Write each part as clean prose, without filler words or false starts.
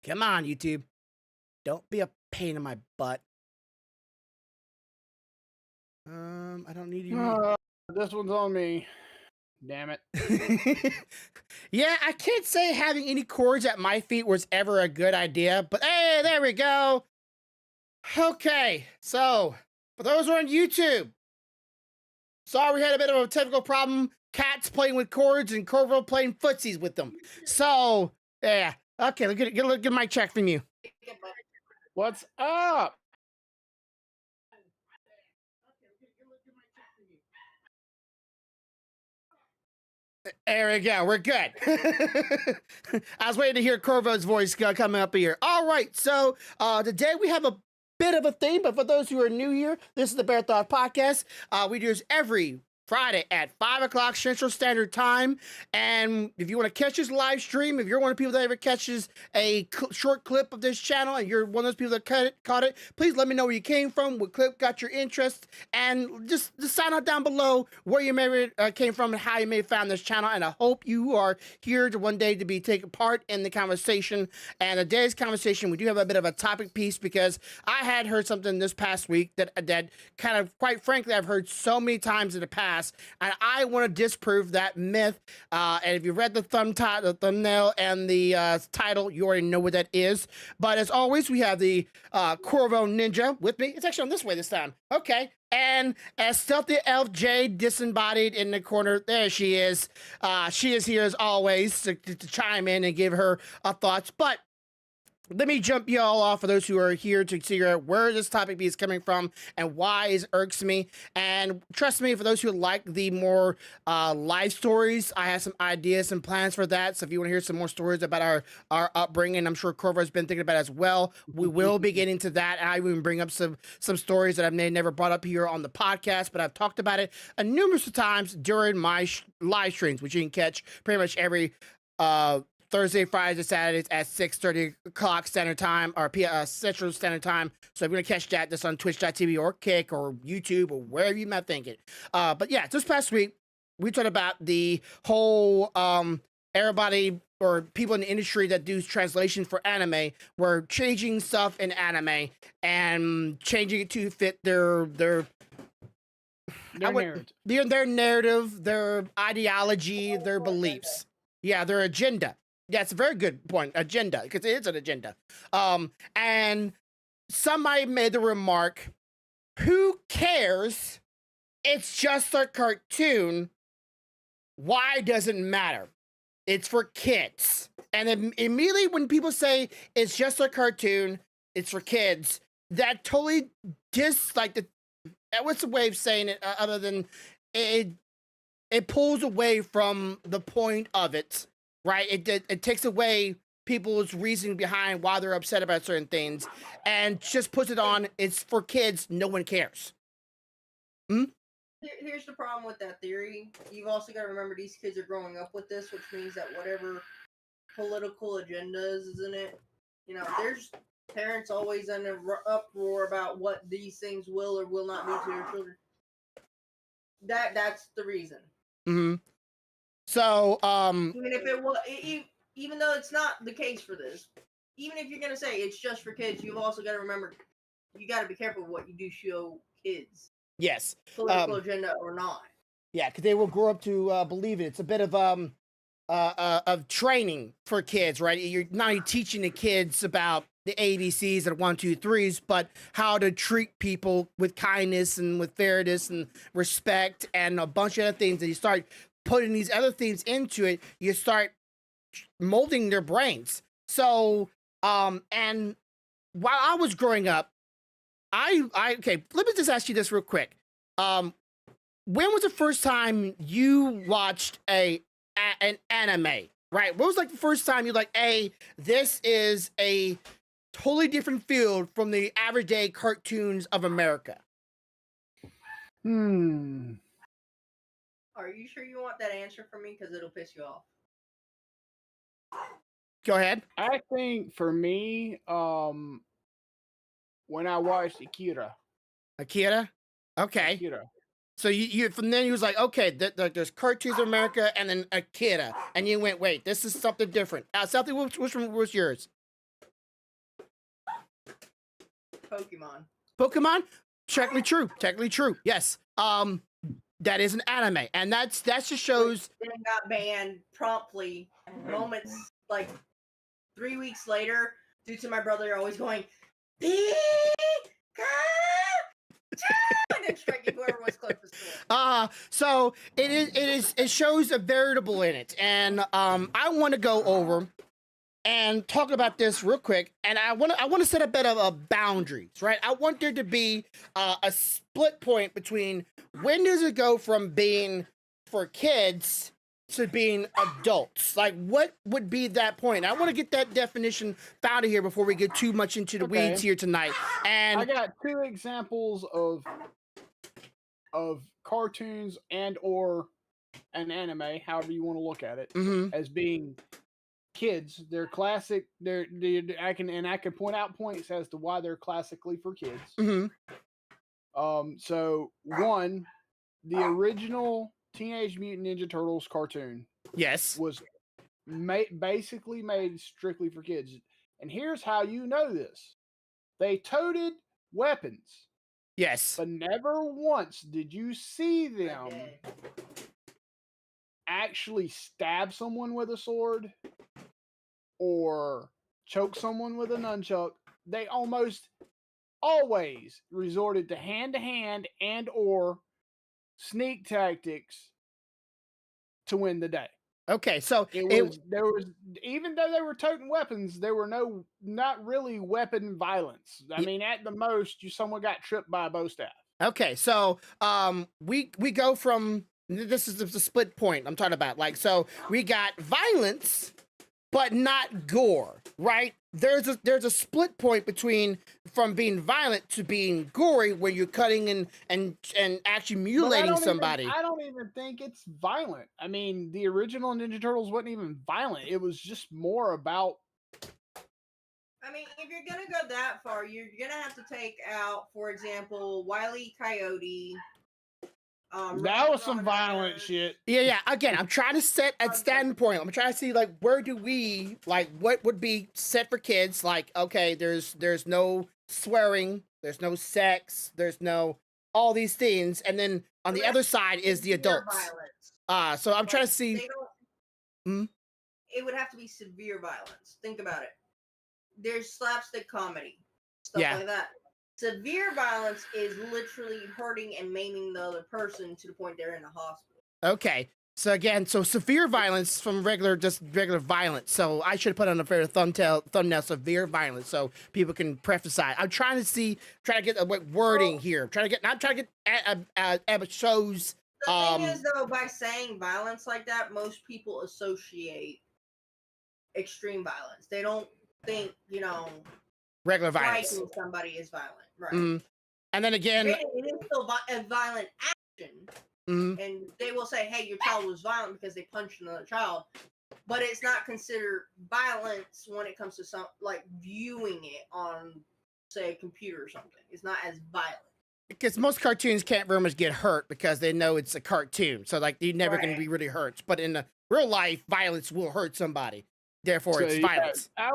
Come on, YouTube. Don't be a pain in my butt. I don't need you. This one's on me. Damn it. Yeah, I can't say having any cords at my feet was ever a good idea, but hey, there we go. Okay, so for those who are on YouTube, sorry we had a bit of a technical problem. Cats playing with cords and Corvo playing footsies with them. So, yeah. Okay, get my check from you. What's up? There we go. We're good. I was waiting to hear Corvo's voice coming up here. All right. So today we have a bit of a theme, but for those who are new here, this is the Bear Thought Podcast. We do this every Friday at 5 o'clock Central Standard Time. And if you want to catch this live stream, if you're one of the people that ever catches a short clip of this channel and you're one of those people that caught it, please let me know where you came from, what clip got your interest, and just sign out down below where you may came from and how you may have found this channel. And I hope you are here to one day to be taking part in the conversation. And today's conversation, we do have a bit of a topic piece because I had heard something this past week that kind of, quite frankly, I've heard so many times in the past. And I want to disprove that myth. And if you read the thumbnail and the title, you already know what that is. But as always, we have the Corvo Ninja with me. It's actually on this way this time. Okay. And as Stealthy Elf J disembodied in the corner, there she is. She is here as always to chime in and give her thoughts. But let me jump you all off for those who are here to figure out where this topic is coming from and why it irks me. And trust me, for those who like the more life stories, I have some ideas and plans for that. So if you want to hear some more stories about our upbringing, I'm sure Corvo's been thinking about it as well. We will be getting to that. I even bring up some stories that I've never brought up here on the podcast, but I've talked about it numerous times during my live streams, which you can catch pretty much every Thursday, Fridays, and Saturdays at 6:30 o'clock Standard Time or Central Standard Time. So if you're gonna catch that, that's on Twitch.tv or Kick or YouTube or wherever you might think it. But yeah, this past week we talked about the whole everybody or people in the industry that do translation for anime were changing stuff in anime and changing it to fit their narrative, their ideology, their beliefs. Yeah, their agenda. Yeah, it's a very good point. Agenda, because it is an agenda. And somebody made the remark, who cares? It's just a cartoon. Why does it matter? It's for kids. And then immediately when people say it's just a cartoon, it's for kids, that totally what's the way of saying it other than it pulls away from the point of it. Right, it takes away people's reasoning behind why they're upset about certain things, and just puts it on. It's for kids. No one cares. Here's the problem with that theory. You've also got to remember these kids are growing up with this, which means that whatever political agenda is in it, there's parents always in an uproar about what these things will or will not be to their children. That's the reason. Mm-hmm. So, even if it was, even though it's not the case for this, even if you're gonna say it's just for kids, you've also got to remember you got to be careful what you do show kids. Yes, political agenda or not. Yeah, because they will grow up to believe it. It's a bit of training for kids, right? You're not only teaching the kids about the ABCs and 1, 2, 3s, but how to treat people with kindness and with fairness and respect and a bunch of other things. And you start putting these other things into it, you start molding their brains. So, and while I was growing up, okay, let me just ask you this real quick. When was the first time you watched an anime, right? What was like the first time you're like, hey, this is a totally different field from the average day cartoons of America? Are you sure you want that answer from me? Because it'll piss you off. Go ahead. I think for me, when I watched Akira. Okay. Akira. So you from then you was like, okay, there's cartoons of America and then Akira, and you went, wait, this is something different. Something which one was yours? Pokemon. Pokemon, technically true. Yes. That is an anime, and that just shows. Then got banned promptly. Moments like 3 weeks later, due to my brother always going, Pikachu! And then striking whoever was closest to it. So it shows a variable in it, and I want to go over and talk about this real quick, and I want to set a bit of boundaries, right? I want there to be a split point between when does it go from being for kids to being adults. Like, what would be that point? I want to get that definition found here before we get too much into the weeds here tonight. And I got 2 examples of cartoons and or an anime, however you want to look at it, as being kids. They're classic. I can point out points as to why they're classically for kids. So one, the original Teenage Mutant Ninja Turtles cartoon, yes, was basically made strictly for kids. And here's how you know this: they toted weapons. Yes, but never once did you see them actually stab someone with a sword or choke someone with a nunchuck. They almost always resorted to hand and or sneak tactics to win the day. Okay, so there was even though they were toting weapons, there were not really weapon violence. I mean, at the most, someone got tripped by a bow staff. Okay, so we go from this is the split point I'm talking about. Like, so we got violence, but not gore, right? There's a split point between from being violent to being gory, where you're cutting and actually mutilating somebody. I don't even think it's violent. I mean, the original Ninja Turtles wasn't even violent. It was just more about. I mean, if you're gonna go that far, you're gonna have to take out, for example, Wile E. Coyote. That was some violent shit. Yeah. Again, I'm trying to set a standpoint. I'm trying to see, like, where do we, like, what would be set for kids? Like, okay, there's no swearing, there's no sex, there's no all these things, and then on the other side is the adults. So I'm trying to see. It would have to be severe violence. Think about it. There's slapstick comedy, stuff like that. Severe violence is literally hurting and maiming the other person to the point they're in the hospital. Okay. So again, severe violence from regular violence. So I should have put on a fair thumbnail, severe violence, so people can preface that. I'm trying to get a wording here. I'm trying to get shows. The thing is, though, by saying violence like that, most people associate extreme violence. They don't think, regular violence. Striking somebody is violent, right? And then again, it is still a violent action, and they will say, "Hey, your child was violent because they punched another child," but it's not considered violence when it comes to some like viewing it on, say, a computer or something. It's not as violent because most cartoons can't very much get hurt because they know it's a cartoon, so like you're never going to be really hurt. But in the real life, violence will hurt somebody. Therefore, it's violence. I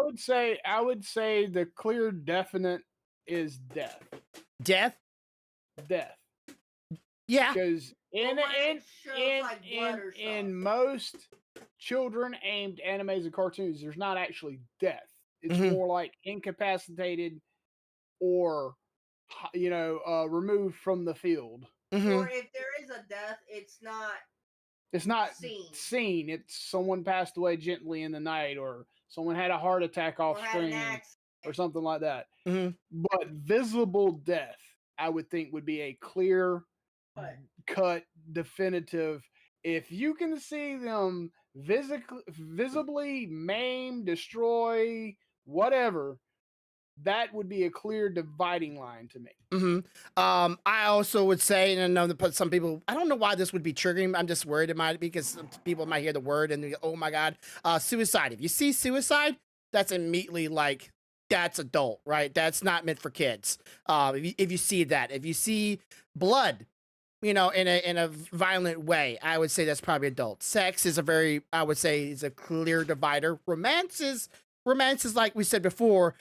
would say the clear definite is death. Death. Yeah. Because in most children aimed animes and cartoons, there's not actually death. It's more like incapacitated or removed from the field. Or if there is a death, it's not seen. It's someone passed away gently in the night, or someone had a heart attack off screen, or something like that. But visible death, I would think, would be a clear cut, definitive. If you can see them visibly maim, destroy, whatever, that would be a clear dividing line to me. I also would say, and I know that some people, I don't know why this would be triggering. I'm just worried it might be because some people might hear the word and they go, oh my God, suicide. If you see suicide, that's immediately like, that's adult, right? That's not meant for kids. If you see that, if you see blood, in a violent way, I would say that's probably adult. Sex is is a clear divider. Romance romance is like we said before,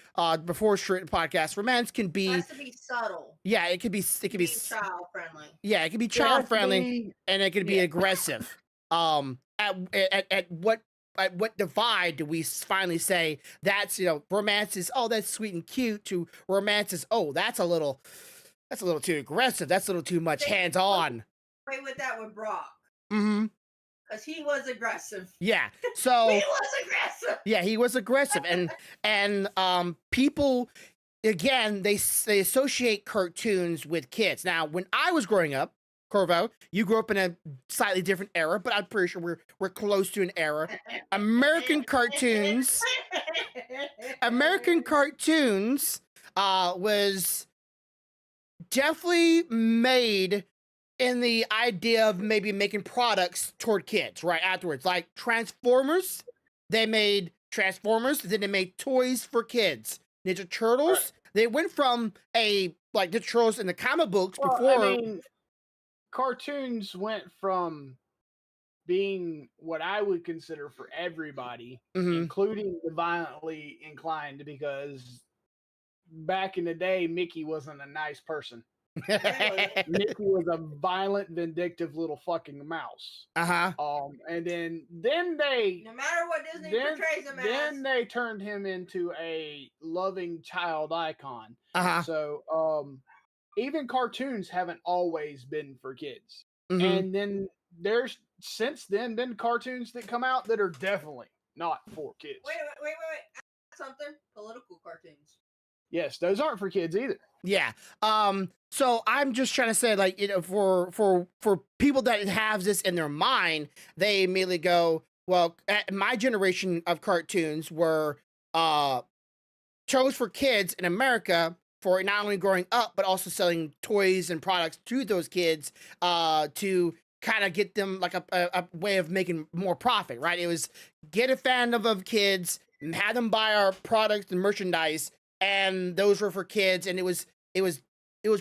before straight podcast. Romance can It be, has to be subtle. yeah, it could be Child friendly. yeah, it can be It has child to friendly, be- and it can be yeah. aggressive. At what divide do we finally say that's, you know, romance is, oh, that's sweet and cute, to romance is, oh, that's a little too aggressive, that's a little too much hands on. Play with that with Brock. Mm-hmm. Because he was aggressive. Yeah. So He was aggressive. yeah, he was aggressive, and people, again, they associate cartoons with kids. Now, when I was growing up, Corvo, you grew up in a slightly different era, but I'm pretty sure we're close to an era. American cartoons was definitely made in the idea of maybe making products toward kids right afterwards. Like Transformers, they made Transformers, then they made toys for kids. Ninja Turtles, they went from like Ninja Turtles in the comic books before. I mean, cartoons went from being what I would consider for everybody, including the violently inclined, because back in the day, Mickey wasn't a nice person. Mickey was a violent, vindictive little fucking mouse. And then they, no matter what Disney portrays him then they turned him into a loving child icon. So even cartoons haven't always been for kids. And then there's since then been cartoons that come out that are definitely not for kids. Wait. Something political cartoons. Yes, those aren't for kids either. Yeah. So I'm just trying to say, like, you know, for people that have this in their mind, they immediately go, well, my generation of cartoons were chose for kids in America for not only growing up, but also selling toys and products to those kids to kind of get them like a way of making more profit, right? It was get a fan of kids, have them buy our products and merchandise, and those were for kids, and it was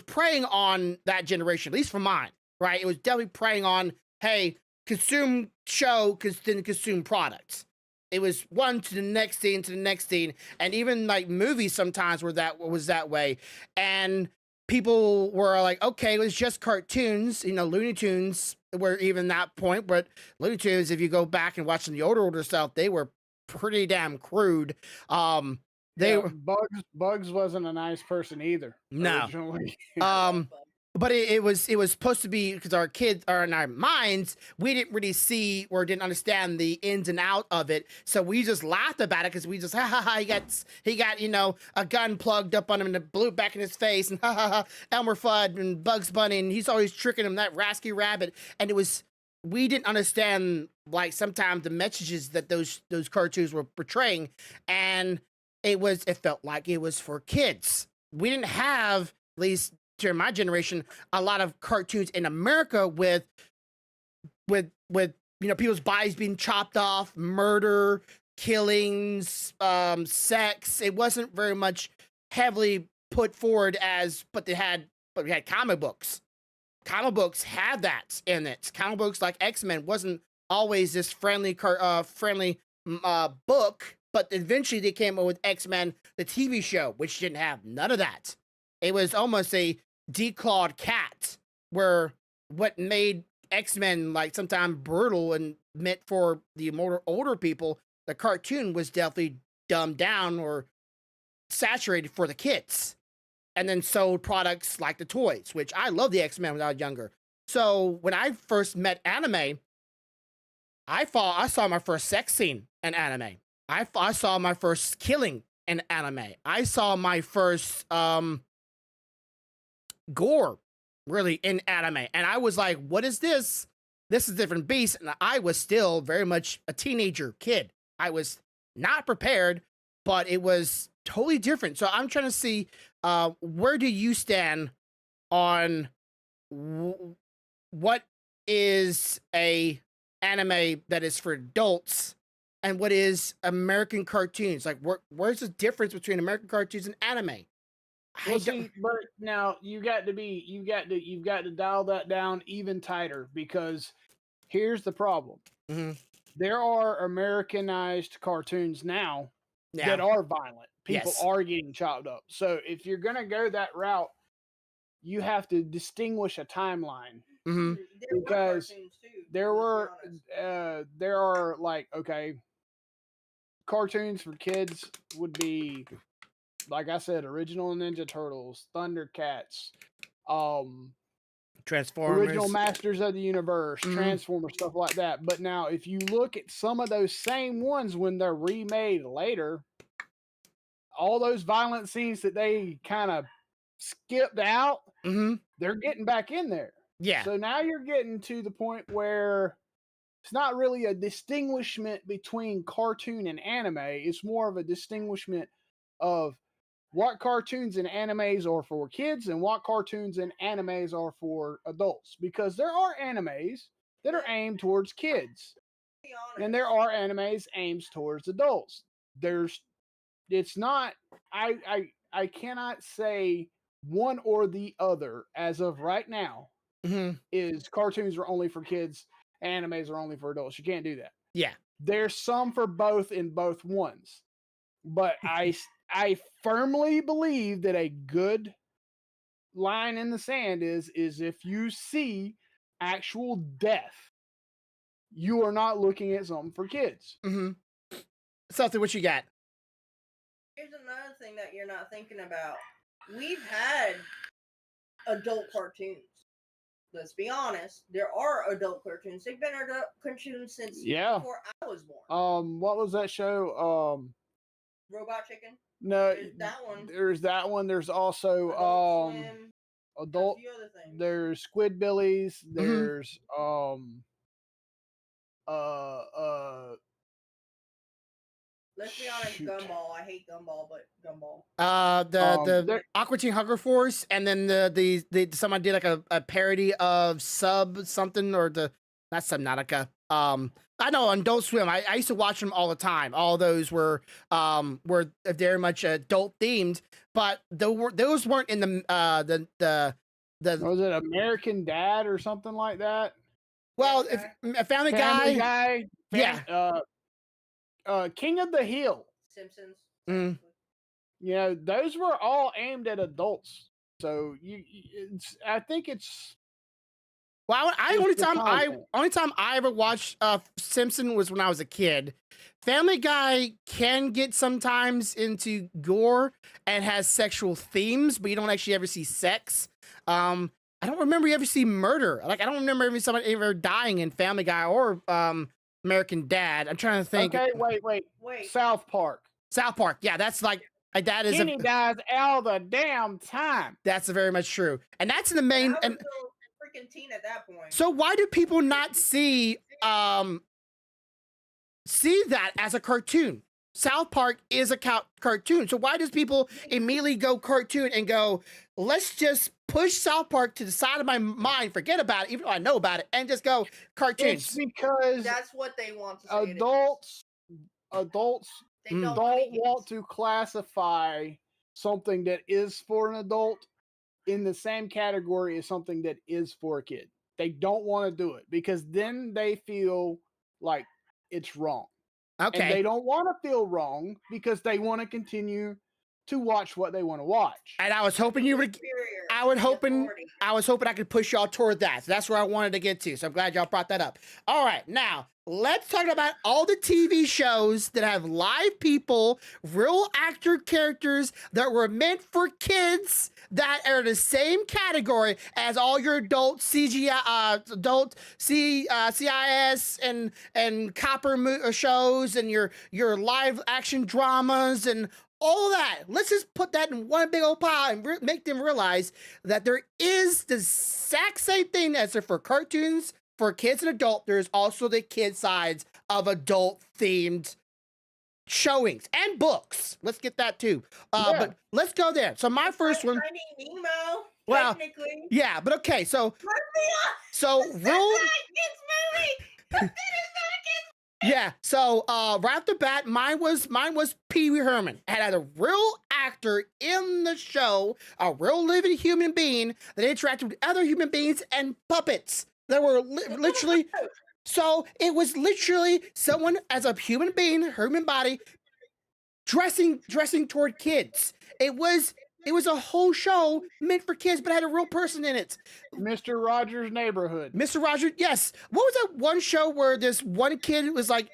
preying on that generation, at least for mine, right? It was definitely preying on, hey, consume show, then consume products. It was one to the next thing, and even like movies sometimes was that way. And people were like, okay, it was just cartoons, you know, Looney Tunes were even that point, but Looney Tunes, if you go back and watch some of the older stuff, they were pretty damn crude. Bugs wasn't a nice person either. No. Originally. But it was supposed to be, because our kids are in our minds, we didn't really see or didn't understand the ins and out of it, so we just laughed about it because we just he got you know, a gun plugged up on him and it blew back in his face, and Elmer Fudd and Bugs Bunny, and he's always tricking him, that rascal rabbit, and we didn't understand like sometimes the messages that those cartoons were portraying, and it felt like it was for kids. We didn't have, at least during my generation, a lot of cartoons in America with you know, people's bodies being chopped off, murder, killings, sex. It wasn't very much heavily put forward but we had comic books. Comic books had that in it. Comic books like X-Men wasn't always this friendly book, but eventually they came up with X-Men, the TV show, which didn't have none of that. It was almost a declawed cat, where what made X-Men like sometimes brutal and meant for the more older people, the cartoon was definitely dumbed down or saturated for the kids, and then sold products like the toys, which I love the X-Men when I was younger. So when I first met anime, I saw my first sex scene in anime. I saw my first killing in anime. I saw my first gore, really, in anime. And I was like, what is this? This is a different beast. And I was still very much a teenager kid. I was not prepared, but it was totally different. So I'm trying to see, where do you stand on what is a anime that is for adults and what is American cartoons? Like, where's the difference between American cartoons and anime? Well, see, but now you've got to dial that down even tighter, because here's the problem. There are Americanized cartoons now that are violent. People Yes. are getting chopped up. So if you're gonna go that route, you have to distinguish a timeline. Mm-hmm. Because there are like, okay, cartoons for kids would be, like I said, original Ninja Turtles, Thundercats, Transformers, original Masters of the Universe, Transformers, stuff like that. But now, if you look at some of those same ones when they're remade later, all those violent scenes that they kind of skipped out, they're getting back in there. Yeah. So now you're getting to the point where it's not really a distinguishment between cartoon and anime. It's more of a distinguishment of what cartoons and animes are for kids and what cartoons and animes are for adults. Because there are animes that are aimed towards kids, and there are animes aimed towards adults. It's not. I cannot say one or the other as of right now. Is cartoons are only for kids, animes are only for adults. You can't do that. Yeah. There's some for both in both ones. But I firmly believe that a good line in the sand is if you see actual death, you are not looking at something for kids. Something, what you got? Here's another thing that you're not thinking about. We've had adult cartoons. Let's be honest. There are adult cartoons. They've been adult cartoons since before I was born. What was that show? Robot Chicken. No, there's that one. There's that one. There's also adult. A few other things. There's Squidbillies. There's Let's be honest, Gumball. I hate Gumball, but Gumball. The Aqua Teen Hunger Force, and then the someone did like a parody of Sub something, or not Subnautica. I know on Adult Swim, I used to watch them all the time. All those were very much adult themed, but those weren't in the was it American Dad or something like that? Well, if Family Guy, yeah. King of the Hill, Simpsons. You know, those were all aimed at adults. So I think it's. Well, only time I ever watched Simpson was when I was a kid. Family Guy can get sometimes into gore and has sexual themes, but you don't actually ever see sex. I don't remember you ever see murder. Like, I don't remember somebody ever dying in Family Guy or American Dad. I'm trying to think. Okay, wait. South Park. Yeah, that's like that is. Kenny dies all the damn time. That's very much true, and that's in the main. And freaking teen at that point. So why do people not see that as a cartoon? South Park is a cartoon. So why does people immediately go cartoon and go, let's just push South Park to the side of my mind, forget about it, even though I know about it, and just go cartoons? It's because that's what they want to say. Adults don't want to classify something that is for an adult in the same category as something that is for a kid. They don't want to do it because then they feel like it's wrong. Okay. And they don't want to feel wrong because they want to continue to watch what they want to watch. And I was hoping you would. I was hoping I could push y'all toward that. So that's where I wanted to get to. So I'm glad y'all brought that up. All right, now let's talk about all the TV shows that have live people, real actor characters that were meant for kids that are the same category as all your adult CGI, CIS and copper shows and your live action dramas and all that. Let's just put that in one big old pile and make them realize that there is the exact same thing as for cartoons for kids and adult. There's also the kid sides of adult themed showings and books. Let's get that too. But let's go there. So my first one. Nemo, well, technically. Yeah, but okay. So yeah. So right off the bat, mine was Pee Wee Herman. It had a real actor in the show, a real living human being that interacted with other human beings and puppets that were literally. So it was literally someone as a human being, human body, dressing toward kids. It was a whole show meant for kids, but had a real person in it. Mr. Rogers' Neighborhood. Mr. Rogers, yes. What was that one show where this one kid was like,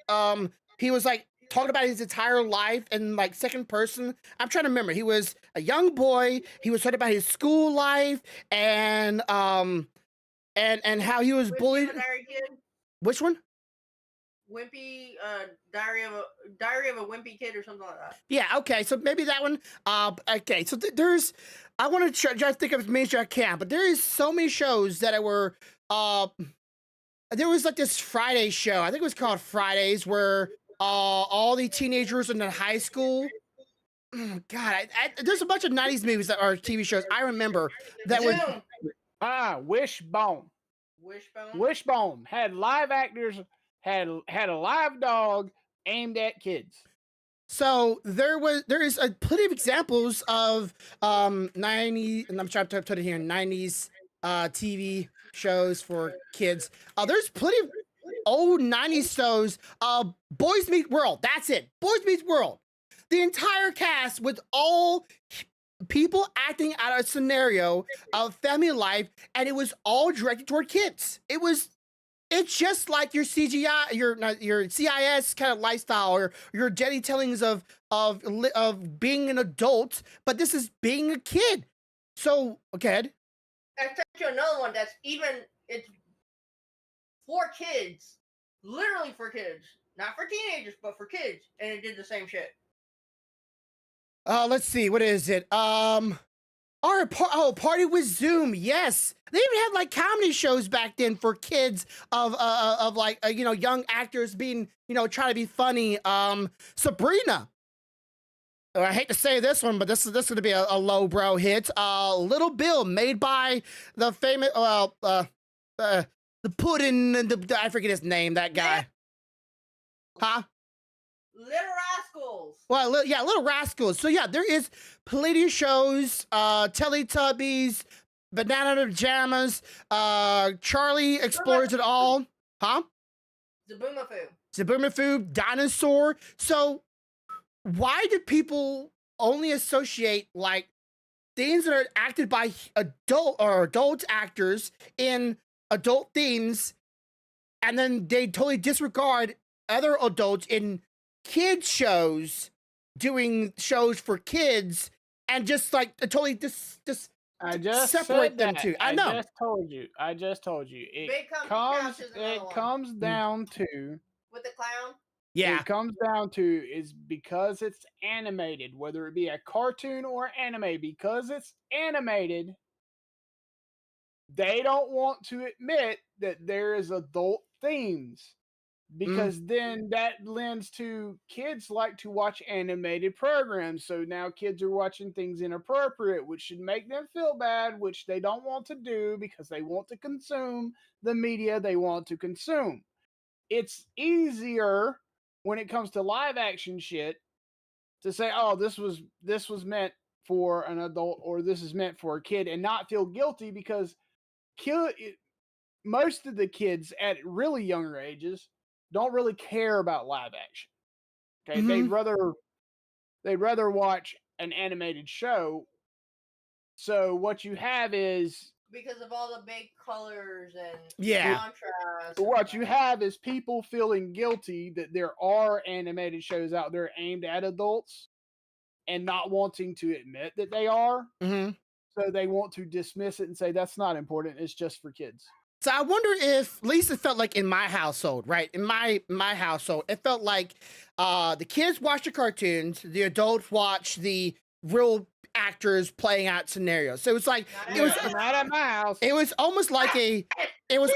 he was like talking about his entire life in like second person? I'm trying to remember. He was a young boy. He was talking about his school life and how he was bullied. Which one? Wimpy, Diary of a Wimpy Kid or something like that. Yeah, okay, so maybe that one. Okay, so there's, I want to try to think of as many as I can, but there is so many shows that were, there was like this Friday show, I think it was called Fridays, where all the teenagers in the high school, God, there's a bunch of 90s movies that are TV shows I remember that were... Wishbone. Wishbone had live actors, had a live dog aimed at kids. So there is a plenty of examples of 90s, and I'm trying to put it here, 90s TV shows for kids. There's plenty of old 90s shows. Boys Meet World, that's it. Boys Meet World. The entire cast with all people acting out a scenario of family life, and it was all directed toward kids. It's just like your CGI, your CIS kind of lifestyle, or your Jenny tellings of being an adult, but this is being a kid. So, okay. I'll tell you another one it's for kids, literally for kids, not for teenagers, but for kids, and it did the same shit. Let's see, what is it? Party with Zoom. Yes, they even had like comedy shows back then for kids of like young actors being trying to be funny. Sabrina. I hate to say this one, but this is going to be a lowbrow hit. Little Bill, made by the famous the Puddin', I forget his name. That guy. Huh? Little Rascals. Well, yeah, Little Rascals. So yeah, there is plenty of shows, Teletubbies, Banana Pajamas, Charlie Explores It All. Huh? Zaboomafoo, Dinosaur. So why do people only associate like things that are acted by adult actors in adult themes, and then they totally disregard other adults in kids shows doing shows for kids, and just like totally just separate them two? I know. I just told you. It comes down to with the clown. Yeah. It comes down to is because it's animated, whether it be a cartoon or anime, because it's animated, they don't want to admit that there is adult themes. Because then that lends to kids like to watch animated programs. So now kids are watching things inappropriate, which should make them feel bad, which they don't want to do because they want to consume the media they want to consume. It's easier when it comes to live action shit to say, oh, this was meant for an adult, or this is meant for a kid, and not feel guilty, because most of the kids at really younger ages don't really care about live action. Okay, they'd rather watch an animated show. So what you have is, because of all the big colors and contrast. What you have is people feeling guilty that there are animated shows out there aimed at adults, and not wanting to admit that they are. So they want to dismiss it and say that's not important. It's just for kids. So I wonder if, at least it felt like in my household, right? In my household, it felt like the kids watch the cartoons, the adults watch the real actors playing out scenarios. So it was like not at my house. It was almost like it was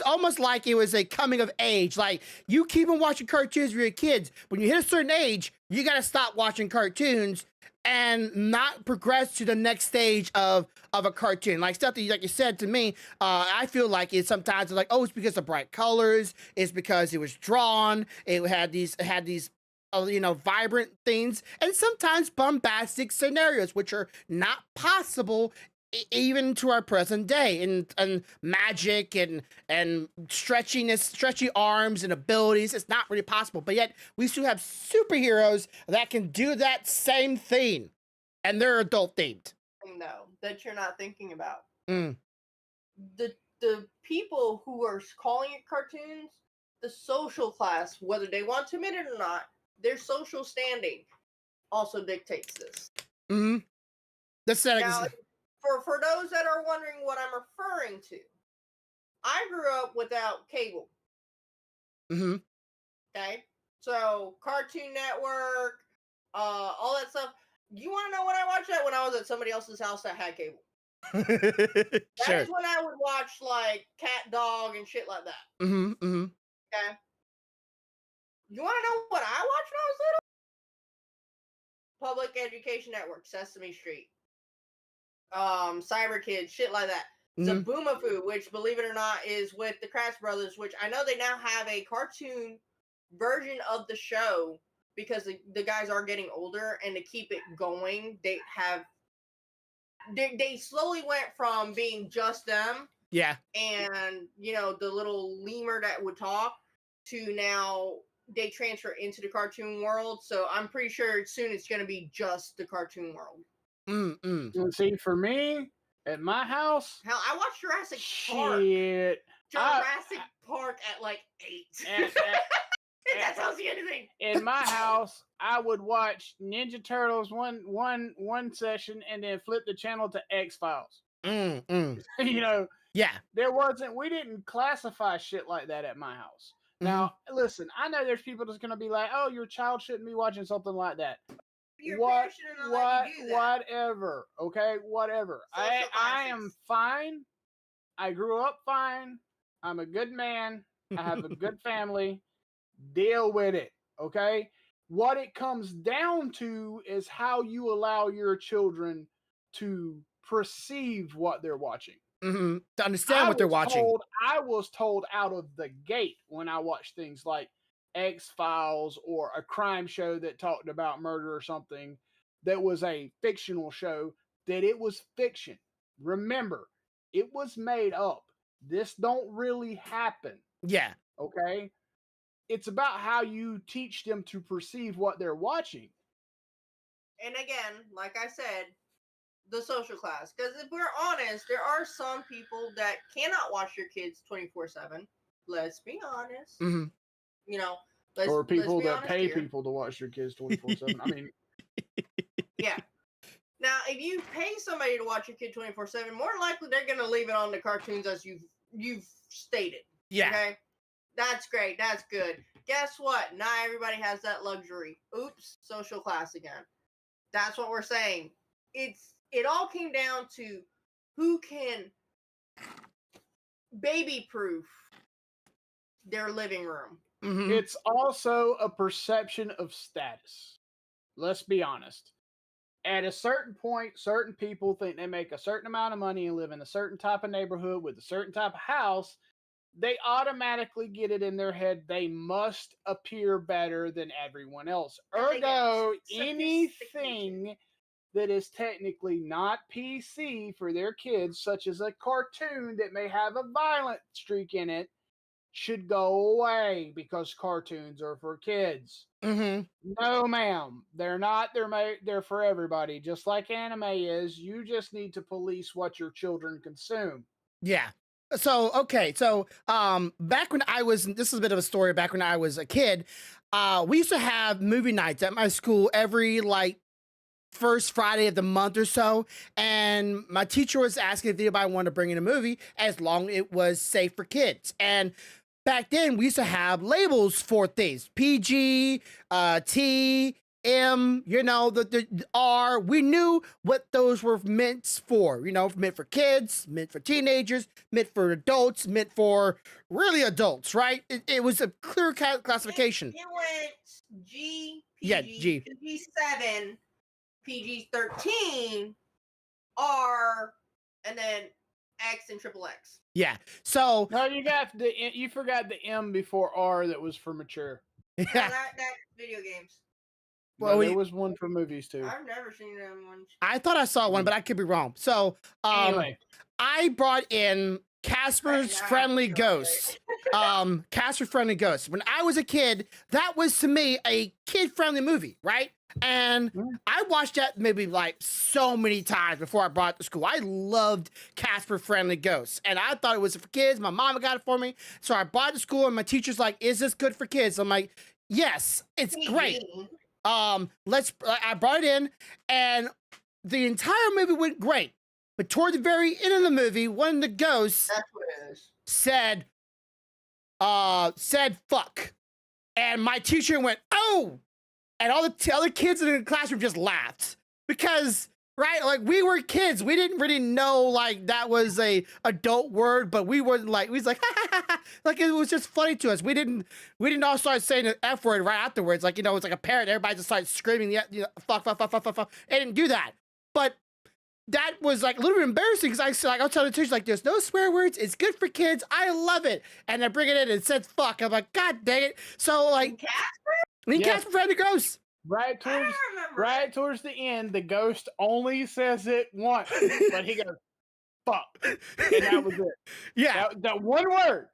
almost like it was a coming of age. Like, you keep on watching cartoons with your kids. When you hit a certain age, you got to stop watching cartoons and not progress to the next stage of a cartoon. Like stuff that, like you said to me, I feel like it's sometimes like, oh, it's because of bright colors. It's because it was drawn. It had these vibrant things, and sometimes bombastic scenarios, which are not possible even to our present day, and magic and stretchy arms and abilities. It's not really possible, but yet we still have superheroes that can do that same thing, and they're adult themed. No, that you're not thinking about. Mm. The people who are calling it cartoons, the social class, whether they want to admit it or not, their social standing also dictates this. Mm-hmm. Now, for those that are wondering what I'm referring to, I grew up without cable. Mm-hmm. Okay, so Cartoon Network, all that stuff. You want to know when I watched that? When I was at somebody else's house that had cable. Sure. That is when I would watch like Cat Dog and shit like that. Mm-hmm. Mm-hmm. Okay. You want to know what I watched when I was little? Public Education Network, Sesame Street, Cyber Kids, shit like that. Mm-hmm. Zaboomafoo, which, believe it or not, is with the Kratz brothers, which I know they now have a cartoon version of the show because the guys are getting older, and to keep it going, they slowly went from being just them, yeah, and the little lemur that would talk, to now they transfer into the cartoon world. So I'm pretty sure soon it's going to be just the cartoon world. And see, for me, at my house, hell, I watched Jurassic Park. Jurassic Park at like 8. If that tells you anything. In my house, I would watch Ninja Turtles one session and then flip the channel to X-Files. Yeah. We didn't classify shit like that at my house. Now, listen, I know there's people that's going to be like, oh, your child shouldn't be watching something like that. Whatever. Okay, whatever. I am fine. I grew up fine. I'm a good man. I have a good family. Deal with it. Okay. What it comes down to is how you allow your children to perceive what they're watching. Mm-hmm. To understand what they're watching. I was told out of the gate when I watched things like X-Files or a crime show that talked about murder or something that was a fictional show, that it was fiction. Remember, it was made up. This don't really happen. Yeah. Okay? It's about how you teach them to perceive what they're watching. And again, like I said, the social class. Because if we're honest, there are some people that cannot watch their kids 24/7. Let's be honest. Mm-hmm. Or people that pay people to watch their kids 24/7. I mean, yeah. Now, if you pay somebody to watch your kid 24/7, more likely they're going to leave it on the cartoons as you've stated. Yeah. Okay. That's great. That's good. Guess what? Not everybody has that luxury. Oops, social class again. That's what we're saying. It all came down to who can baby-proof their living room. Mm-hmm. It's also a perception of status. Let's be honest. At a certain point, certain people think they make a certain amount of money and live in a certain type of neighborhood with a certain type of house. They automatically get it in their head they must appear better than everyone else. Ergo, anything that is technically not PC for their kids, such as a cartoon that may have a violent streak in it, should go away because cartoons are for kids. Mm-hmm. No, ma'am. They're not. They're for everybody. Just like anime is. You just need to police what your children consume. Yeah. So, okay. So, back when this is a bit of a story. Back when I was a kid, we used to have movie nights at my school every first Friday of the month or so. And my teacher was asking if anybody wanted to bring in a movie as long as it was safe for kids. And back then we used to have labels for things, PG, T, M, the R. We knew what those were meant for, meant for kids, meant for teenagers, meant for adults, meant for really adults, right? It was a clear classification. It went G, PG, yeah, G. PG-7, PG-13, R, and then X and triple X. Yeah. So no, you forgot the M before R that was for mature. Yeah, that's video games. Well, No, there was one for movies too. I've never seen them ones. I thought I saw one, but I could be wrong. So, Anyway, I brought in Casper's Right, now I Friendly feel Ghosts. Casper Friendly Ghosts. When I was a kid, that was to me a kid-friendly movie, right? And I watched that maybe like so many times before I brought it to school. I loved Casper Friendly Ghosts, and I thought it was for kids. My mom got it for me, so I brought it to school, and my teacher's like, "Is this good for kids?" I'm like, "Yes, it's great." I brought it in, and the entire movie went great. But toward the very end of the movie, one of the ghosts That's what it is. said fuck. And my teacher went, "Oh!" And all the other kids in the classroom just laughed. Because, right, like we were kids. We didn't really know like that was a adult word, but we were like, we was like, like it was just funny to us. We didn't all start saying the F word right afterwards. Like, it's like a parrot. Everybody just started screaming, fuck. They didn't do that. But that was like a little bit embarrassing because I was telling the teacher, like, there's no swear words. It's good for kids. I love it. And I bring it in and it said fuck. I'm like, God dang it. So like, Casper Friendly Ghosts. Right towards the end, the ghost only says it once, but he goes, fuck. And that was it. Yeah. That one word.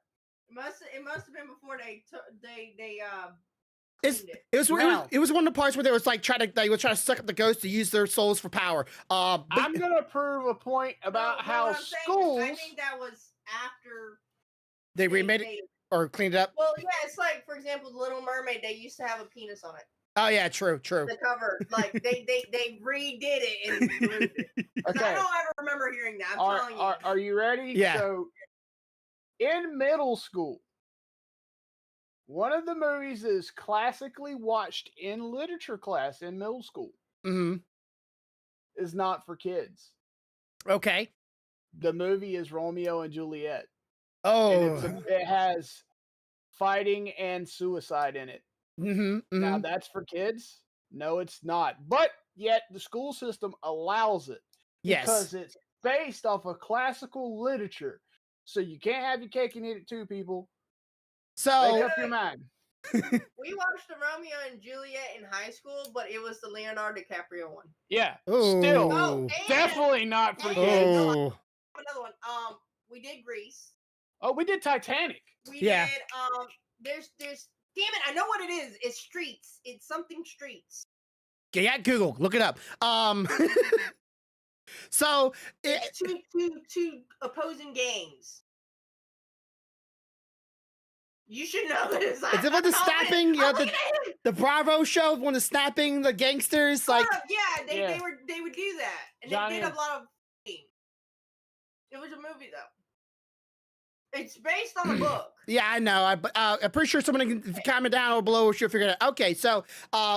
It must have been before they It was one of the parts where they was like trying to suck up the ghosts to use their souls for power. I'm gonna prove a point about how schools. I think that was after they remade it or cleaned it up. Well, yeah, it's like, for example, the Little Mermaid. They used to have a penis on it. Oh yeah, true. The cover, like they redid it and removed it. Okay. I don't ever remember hearing that. I'm telling you. Are you ready? Yeah. So, in middle school, one of the movies that is classically watched in literature class in middle school is not for kids. Okay. The movie is Romeo and Juliet. Oh. And it has fighting and suicide in it. Now that's for kids? No, it's not. But yet the school system allows it. Yes. Because it's based off of classical literature. So you can't have your cake and eat it too, people. So make up your mind. We watched the Romeo and Juliet in high school, but it was the Leonardo DiCaprio one. Yeah. Ooh. Still, definitely not for kids. Oh. Another one. We did Grease. Oh, we did Titanic. We did. There's. Damn it! I know what it is. It's Streets. It's something Streets. Yeah, Google. Look it up. So it's two opposing gangs. You should know this. Is it about the snapping? The Bravo show, when the snapping the gangsters, like they would do that, and they did a lot of. It was a movie though. It's based on a book. Yeah, I know. I'm pretty sure someone can comment down or below should figure it out. Okay, so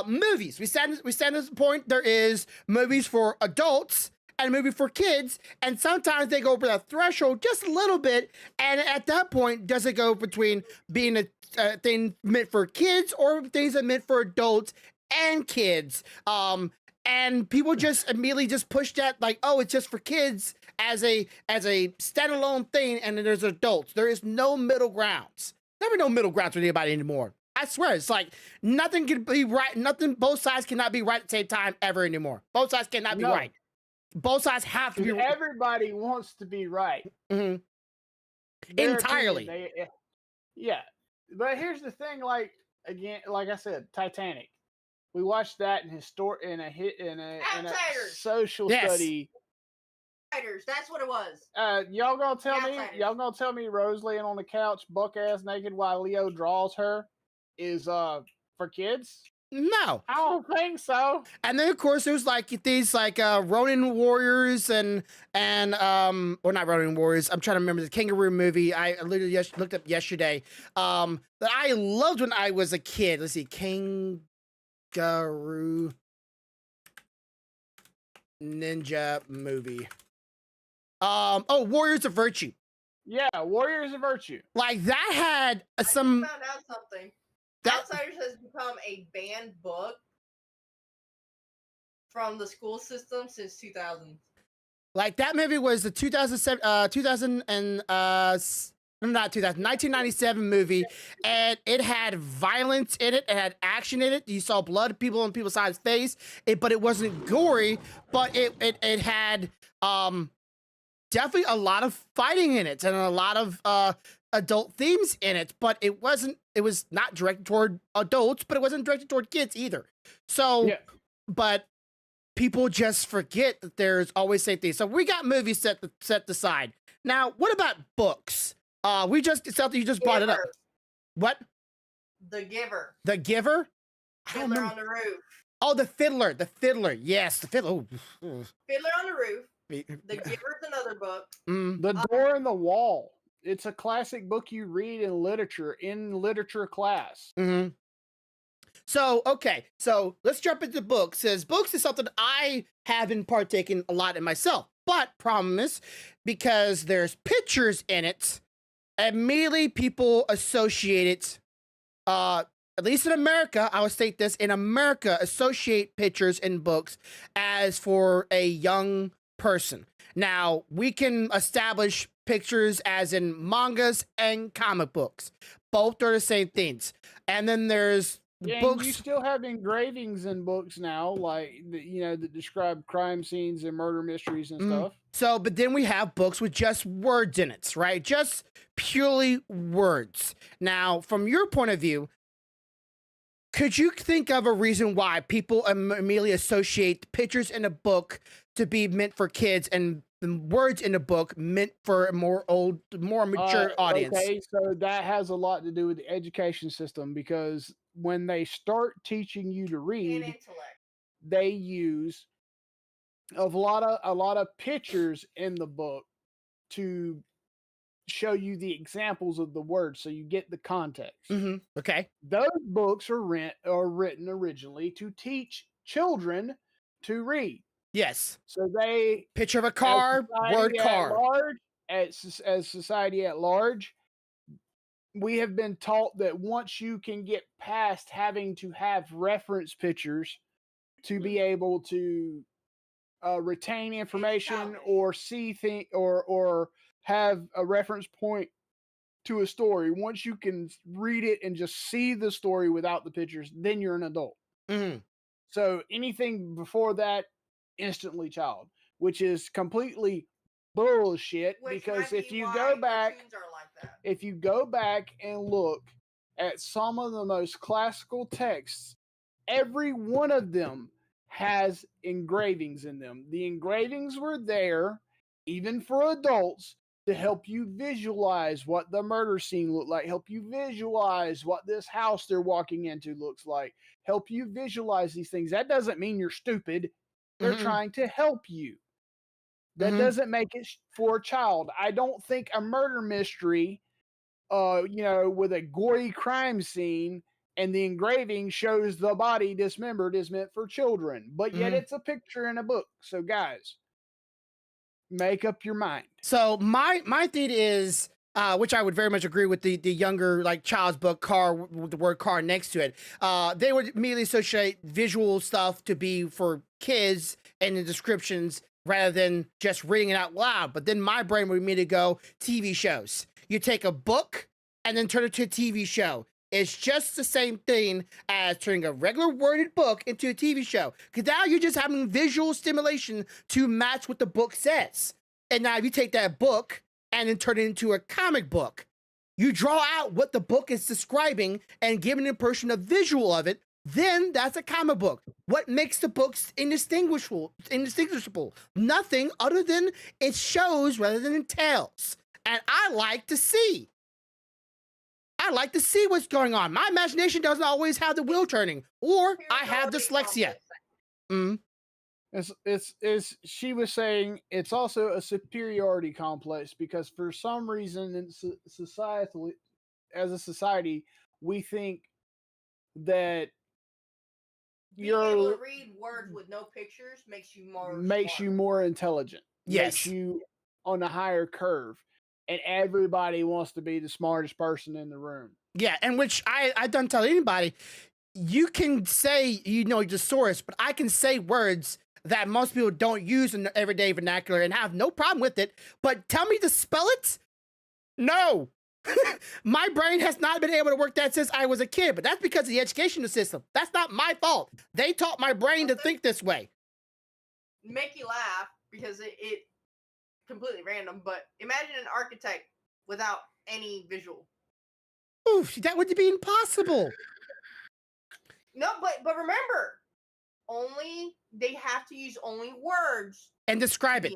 movies. We stand at this point. There is movies for adults and a movie for kids, and sometimes they go over that threshold just a little bit. And at that point, does it go between being a thing meant for kids or things that meant for adults and kids? And people just immediately just push that like, oh, it's just for kids as a standalone thing, and then there's adults. There is no middle grounds. Never no middle grounds with anybody anymore. I swear, it's like nothing can be right. Nothing. Both sides cannot be right at the same time ever anymore. Both sides cannot be right. Both sides have to be. Everybody wants to be right. Entirely. Yeah, but here's the thing. Like I said, Titanic. We watched that in a social study. That's what it was. Y'all gonna tell me Rose laying on the couch, buck ass naked while Leo draws her is for kids? No, I don't think so. And then of course there's like these like Ronin Warriors and or not Ronin Warriors. I'm trying to remember the kangaroo movie. I literally looked up yesterday. That I loved when I was a kid. Let's see, Kangaroo Ninja movie. Warriors of Virtue. Yeah, Warriors of Virtue. Like that had some. I found out something. Outsiders has become a banned book from the school system since 2000. Like that movie was the 2007, not 2000, 1997 movie, and it had violence in it. It had action in it. You saw blood, people on people's side's face. But it wasn't gory. But it had definitely a lot of fighting in it and a lot of adult themes in it. But it wasn't. It was not directed toward adults, but it wasn't directed toward kids either. So, Yeah. but people just forget that there's always safety. So we got movies set aside. Now, what about books? We just something you just brought it up. Giver. What? The Giver. The Giver? I don't Fiddler remember. on the Roof. Oh, the Fiddler. The Fiddler. Yes, the Fiddler. Oh. Fiddler on the Roof. The Giver's another book. The Door in the Wall. It's a classic book you read in literature class. Mm-hmm. So, okay. So let's jump into books. Says books is something I haven't partaken a lot in myself. But problem is, because there's pictures in it, immediately people associate it, at least in America, I would state this, in America, associate pictures in books as for a young person. Now, we can establish pictures as in mangas and comic books. Both are the same things. And then there's books. You still have engravings in books now, like that describe crime scenes and murder mysteries and stuff. So, but then we have books with just words in it, right? Just purely words. Now, from your point of view, could you think of a reason why people immediately associate pictures in a book to be meant for kids and the words in a book meant for a more mature audience? Okay, so that has a lot to do with the education system, because when they start teaching you to read, And intellect. they use a lot of pictures in the book to show you the examples of the words, so you get the context. Okay. Those books are written originally to teach children to read. Yes. So they Picture of a car, word car. As society at large, we have been taught that once you can get past having to have reference pictures to be able to retain information or see things or have a reference point to a story, once you can read it and just see the story without the pictures, then you're an adult. So anything before that, instantly child, which is completely bullshit. Because if you go back and look at some of the most classical texts, every one of them has engravings in them. The engravings were there even for adults to help you visualize what the murder scene looked like, help you visualize what this house they're walking into looks like, help you visualize these things. That doesn't mean you're stupid. They're trying to help you. That doesn't make it for a child. I don't think a murder mystery, with a gory crime scene and the engraving shows the body dismembered, is meant for children. But yet it's a picture in a book. So guys, make up your mind. So my thing is, which I would very much agree with the younger, like, child's book, car, with the word car next to it. They would immediately associate visual stuff to be for kids and the descriptions rather than just reading it out loud. But then my brain would immediately go TV shows. You take a book and then turn it to a TV show. It's just the same thing as turning a regular worded book into a TV show. Because now you're just having visual stimulation to match what the book says. And now if you take that book and then turn it into a comic book, you draw out what the book is describing and giving the person a visual of it, then that's a comic book. What makes the books indistinguishable? Nothing other than it shows rather than it tells. And I like to see. I like to see what's going on. My imagination doesn't always have the wheel turning, or I have dyslexia. It's she was saying it's also a superiority complex, because for some reason in as a society, we think that being able to read words with no pictures makes you more intelligent. Yes. Makes you on a higher curve. And everybody wants to be the smartest person in the room. Yeah, and which I don't tell anybody. You can say the source, but I can say words that most people don't use in the everyday vernacular and have no problem with it. But tell me to spell it? No. My brain has not been able to work that since I was a kid, but that's because of the educational system. That's not my fault. They taught my brain to think this way. Make you laugh because it completely random, but imagine an architect without any visual. Oof, that would be impossible. No, but remember, they have to use only words and describe it.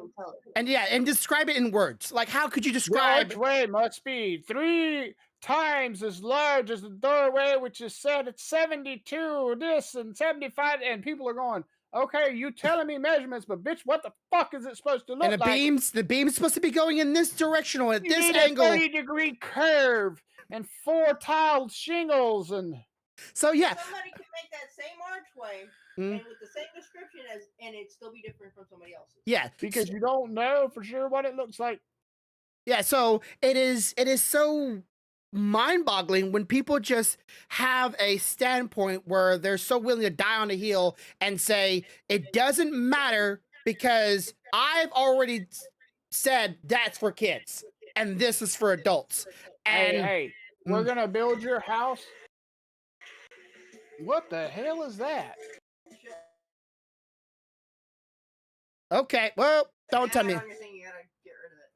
And describe it in words. Like, how could you describe? The archway must be 3 times as large as the doorway, which is set at 72, this and 75, and people are going, okay, you telling me measurements, but bitch, what the fuck is it supposed to look and like? The beam's supposed to be going in this direction or at you this need angle. A 30-degree curve and 4 tiled shingles and. So yeah, somebody can make that same archway and with the same description and it still be different from somebody else's. Yeah, because you don't know for sure what it looks like. Yeah, so it is so mind-boggling when people just have a standpoint where they're so willing to die on the heel and say it doesn't matter because I've already said that's for kids and this is for adults. And hey, we're gonna build your house. What the hell is that? Okay, well, don't tell me.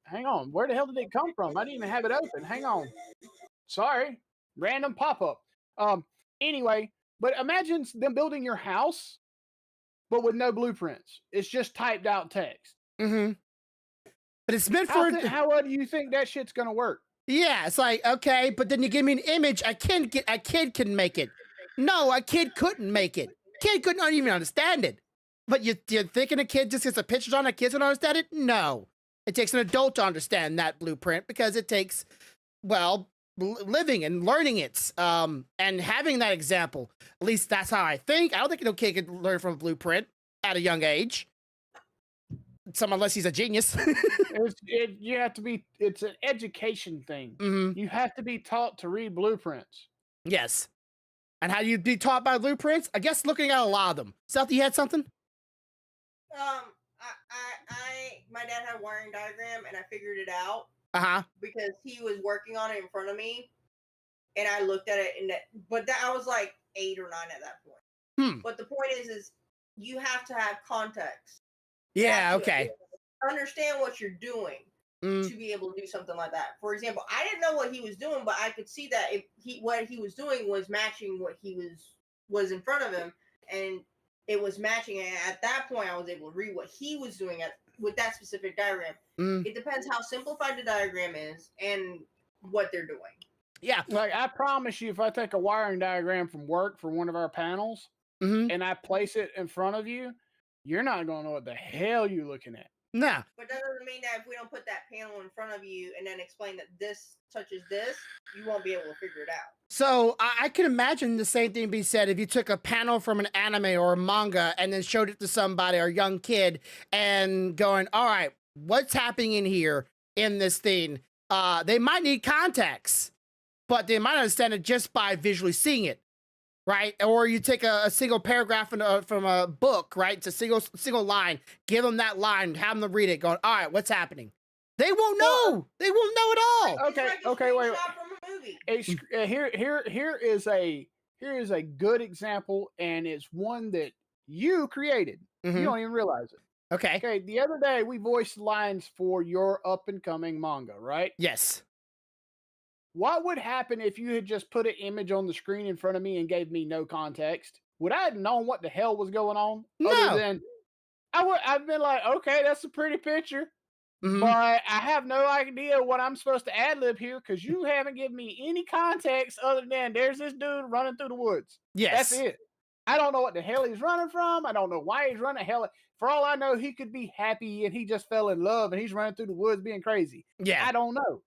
Hang on, where the hell did it come from? I didn't even have it open. Hang on. Sorry, random pop-up. Anyway, but imagine them building your house, but with no blueprints. It's just typed out text. Mm-hmm. But it's meant for. How do you think that shit's gonna work? Yeah, it's like, okay, but then you give me an image. A kid can make it. No, a kid couldn't make it. Kid couldn't even understand it. But you're thinking a kid just gets a picture on a kid to understand it? No. It takes an adult to understand that blueprint because it takes, well, living and learning it and having that example. At least that's how I think. I don't think no kid could learn from a blueprint at a young age. Unless he's a genius. You have to be. It's an education thing. Mm-hmm. You have to be taught to read blueprints. Yes. And how do you be taught by blueprints? I guess looking at a lot of them. South, you had something? My dad had a wiring diagram and I figured it out. Because he was working on it in front of me, and I looked at it, but I was like 8 or 9 at that point. But the point is you have to have context. Yeah. Okay. Understand what you're doing to be able to do something like that. For example, I didn't know what he was doing, but I could see that what he was doing was matching what he was in front of him, and it was matching. And at that point, I was able to read what he was doing with that specific diagram. It depends how simplified the diagram is and what they're doing. Yeah. Like, I promise you, if I take a wiring diagram from work for one of our panels and I place it in front of you, you're not going to know what the hell you're looking at. Nah. But that doesn't mean that if we don't put that panel in front of you and then explain that this touches this, you won't be able to figure it out. So I can imagine the same thing being said if you took a panel from an anime or a manga and then showed it to somebody or a young kid and going, all right, what's happening in here in this thing? They might need context, but they might understand it just by visually seeing it, right? Or you take a single paragraph from a book, right? It's a single line. Give them that line, have them read it, going, all right, what's happening? They won't know. They won't know at all. Okay, wait. Here is a good example, and it's one that you created. You don't even realize it. Okay. The other day we voiced lines for your up and coming manga, right? Yes. What would happen if you had just put an image on the screen in front of me and gave me no context? Would I have known what the hell was going on? No. Other than I've been like, okay, that's a pretty picture. But I have no idea what I'm supposed to ad-lib here because you haven't given me any context other than there's this dude running through the woods. Yes. That's it. I don't know what the hell he's running from. I don't know why he's running. Hell, for all I know, he could be happy and he just fell in love and he's running through the woods being crazy. Yeah. I don't know.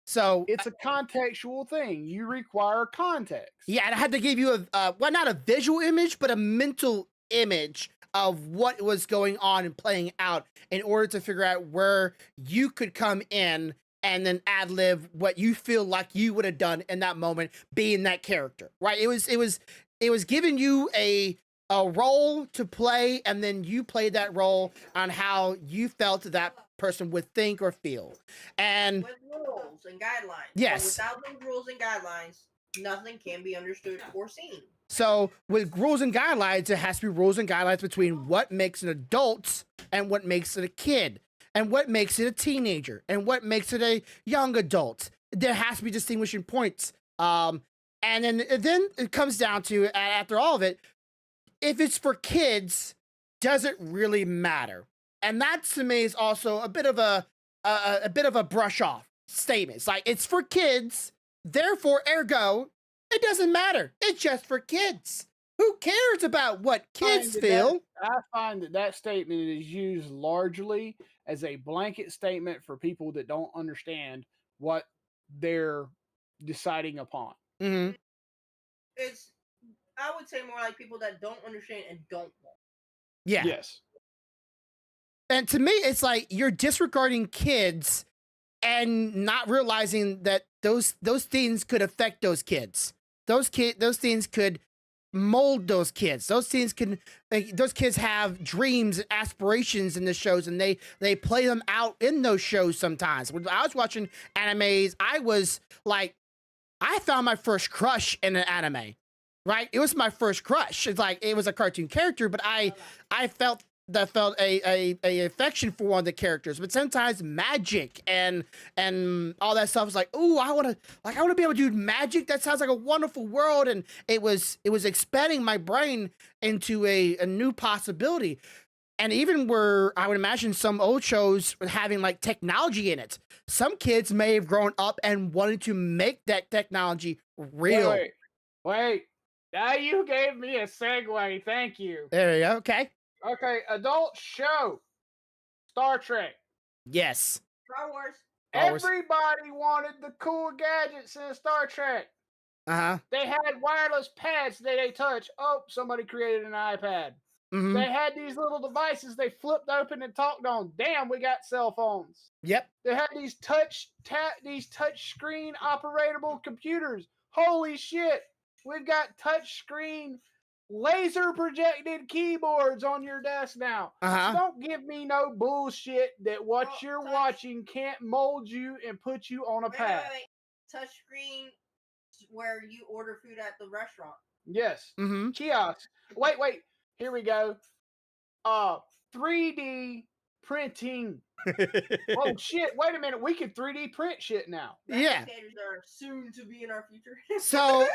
So it's a contextual thing. You require context. Yeah, and I had to give you not a visual image, but a mental image of what was going on and playing out in order to figure out where you could come in and then ad-lib what you feel like you would have done in that moment, being that character, right? It was giving you a role to play, and then you played that role on how you felt that person would think or feel. And with rules and guidelines. Yes. So without those rules and guidelines, nothing can be understood or seen. So with rules and guidelines, it has to be rules and guidelines between what makes an adult and what makes it a kid, and what makes it a teenager, and what makes it a young adult. There has to be distinguishing points. And then it comes down to, after all of it, if it's for kids, does it really matter? And that to me is also a bit of a brush off statement. It's like, it's for kids, therefore, ergo, it doesn't matter. It's just for kids. Who cares about what kids feel? I find that statement is used largely as a blanket statement for people that don't understand what they're deciding upon. Mm-hmm. It's, I would say, more like people that don't understand and don't want. Yeah. Yes. And to me, it's like you're disregarding kids and not realizing that those things could affect those kids. Those things could mold those kids. Those kids have dreams and aspirations in the shows, and they play them out in those shows sometimes. When I was watching animes, I was like, I found my first crush in an anime, right? It was my first crush. It's like, it was a cartoon character, but I felt a affection for one of the characters. But sometimes magic and all that stuff was like, ooh, I want to be able to do magic. That sounds like a wonderful world. And it was expanding my brain into a new possibility. And even where I would imagine some old shows having like technology in it, some kids may have grown up and wanted to make that technology real. Wait. Now you gave me a segue. Thank you. There you go. Okay, adult show. Star Trek. Yes. Star Wars. Everybody wanted the cool gadgets in Star Trek. Uh-huh. They had wireless pads that they touch. Oh, somebody created an iPad. Mm-hmm. They had these little devices they flipped open and talked on. Damn, we got cell phones. Yep. They had these touch screen operatable computers. Holy shit. We've got touch screen laser projected keyboards on your desk now. Uh-huh. So don't give me no bullshit that what you're watching can't mold you and put you on a path. Wait. Touch screen where you order food at the restaurant. Yes. Mm-hmm. Kiosk. Wait. Here we go. 3D printing. Oh shit! Wait a minute. We can 3D print shit now. Yeah. Replicators are soon to be in our future. So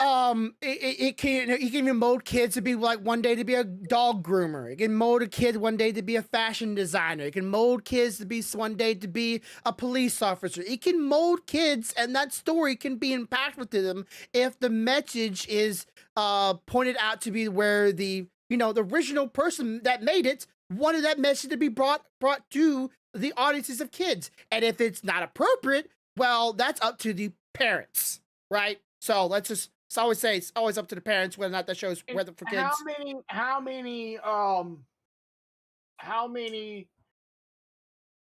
it can, you can even mold kids to be like one day to be a dog groomer. It can mold a kid one day to be a fashion designer. It can mold kids to be one day to be a police officer. It can mold kids, and that story can be impactful to them if the message is pointed out to be where the original person that made it wanted that message to be brought to the audiences of kids. And if it's not appropriate, well, that's up to the parents, right? So let's always say it's always up to the parents whether or not that show's whether for kids. How many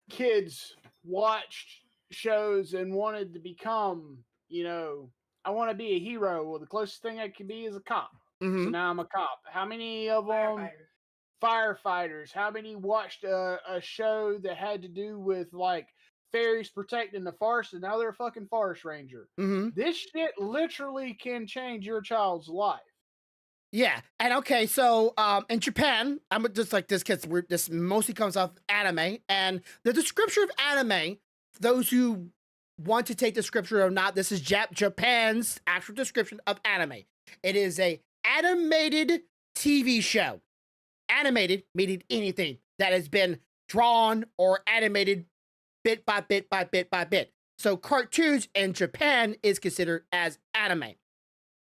kids watched shows and wanted to become, I want to be a hero. Well, the closest thing I could be is a cop. Mm-hmm. So now I'm a cop. How many of them? Firefighters. How many watched a show that had to do with like fairies protecting the forest, and now they're a fucking forest ranger? Mm-hmm. This shit literally can change your child's life. Yeah, and okay, so in Japan, I'm just like this because this mostly comes off anime, and the description of anime, those who want to take the description or not, this is Japan's actual description of anime. It is a animated TV show. Animated meaning anything that has been drawn or animated bit by bit by bit by bit. So cartoons in Japan is considered as anime.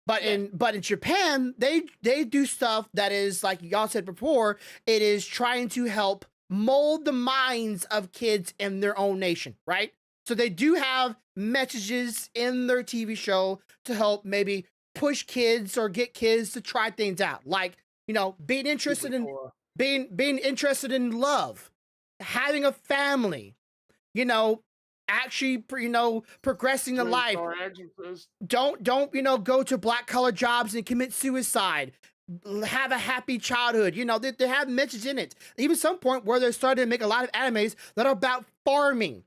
But in Japan, they do stuff that is, like y'all said before, it is trying to help mold the minds of kids in their own nation, right? So they do have messages in their TV show to help maybe push kids or get kids to try things out. Like, being interested in love, having a family, actually, progressing in life. Don't go to black collar jobs and commit suicide. have a happy childhood. You know, they have messages in it. Even some point where they're starting to make a lot of animes that are about farming.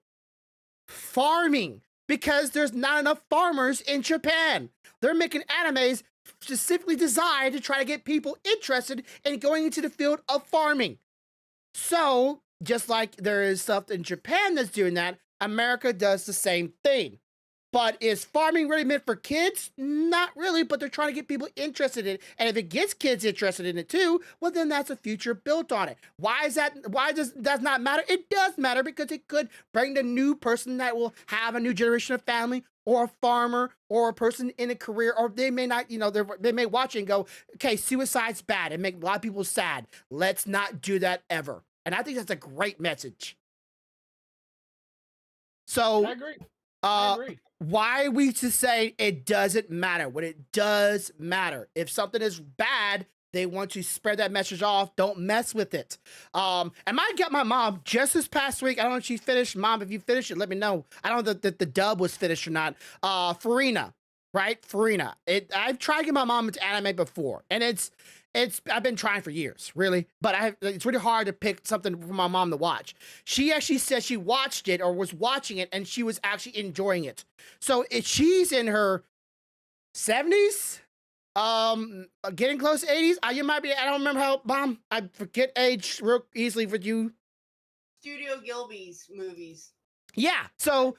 Farming. Because there's not enough farmers in Japan. They're making animes specifically designed to try to get people interested in going into the field of farming. So, just like there is stuff in Japan that's doing that, America does the same thing. But is farming really meant for kids? Not really, but they're trying to get people interested in it. And if it gets kids interested in it too, well, then that's a future built on it. Why is that? Why does that not matter? It does matter because it could bring the new person that will have a new generation of family, or a farmer, or a person in a career, or they may not, you know, they may watch it and go, okay, suicide's bad and make a lot of people sad. Let's not do that ever. And I think that's a great message. So I agree. I agree. Why we to say it doesn't matter when it does matter. If something is bad, they want to spread that message off. Don't mess with it. And I got my mom just this past week. I don't know if she finished. Mom, if you finished it, let me know. I don't know that the dub was finished or not. Farina, right? Farina. I've tried to get my mom into anime before, and I've been trying for years, really, but it's really hard to pick something for my mom to watch. She actually said she watched it or was watching it and she was actually enjoying it. So if she's in her 70s, getting close to 80s, you might be, I don't remember how, Mom, I forget age real easily for you. Studio Gilby's movies. Yeah, so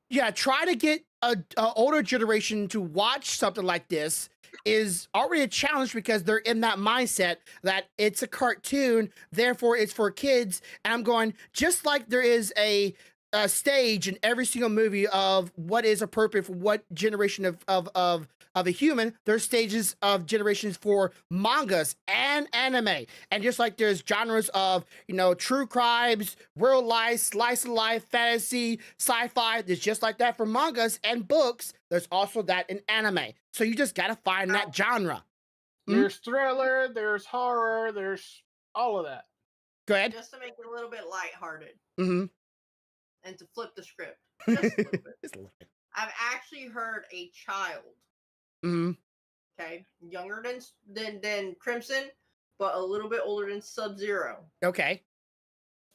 yeah, try to get a older generation to watch something like this is already a challenge because they're in that mindset that it's a cartoon, therefore it's for kids. And I'm going, just like there is a stage in every single movie of what is appropriate for what generation of a human, there's stages of generations for mangas and anime. And just like there's genres of, you know, true crimes, real life, slice of life, fantasy, sci-fi, there's just like that for mangas and books. There's also that in anime. So you just gotta find that genre. There's thriller, there's horror, there's all of that. Go ahead. Just to make it a little bit lighthearted. Mm-hmm. And to flip the script. Just a little bit. Just a little bit. I've actually heard a child. Mm-hmm. Okay. Younger than Crimson, but a little bit older than Sub-Zero. Okay.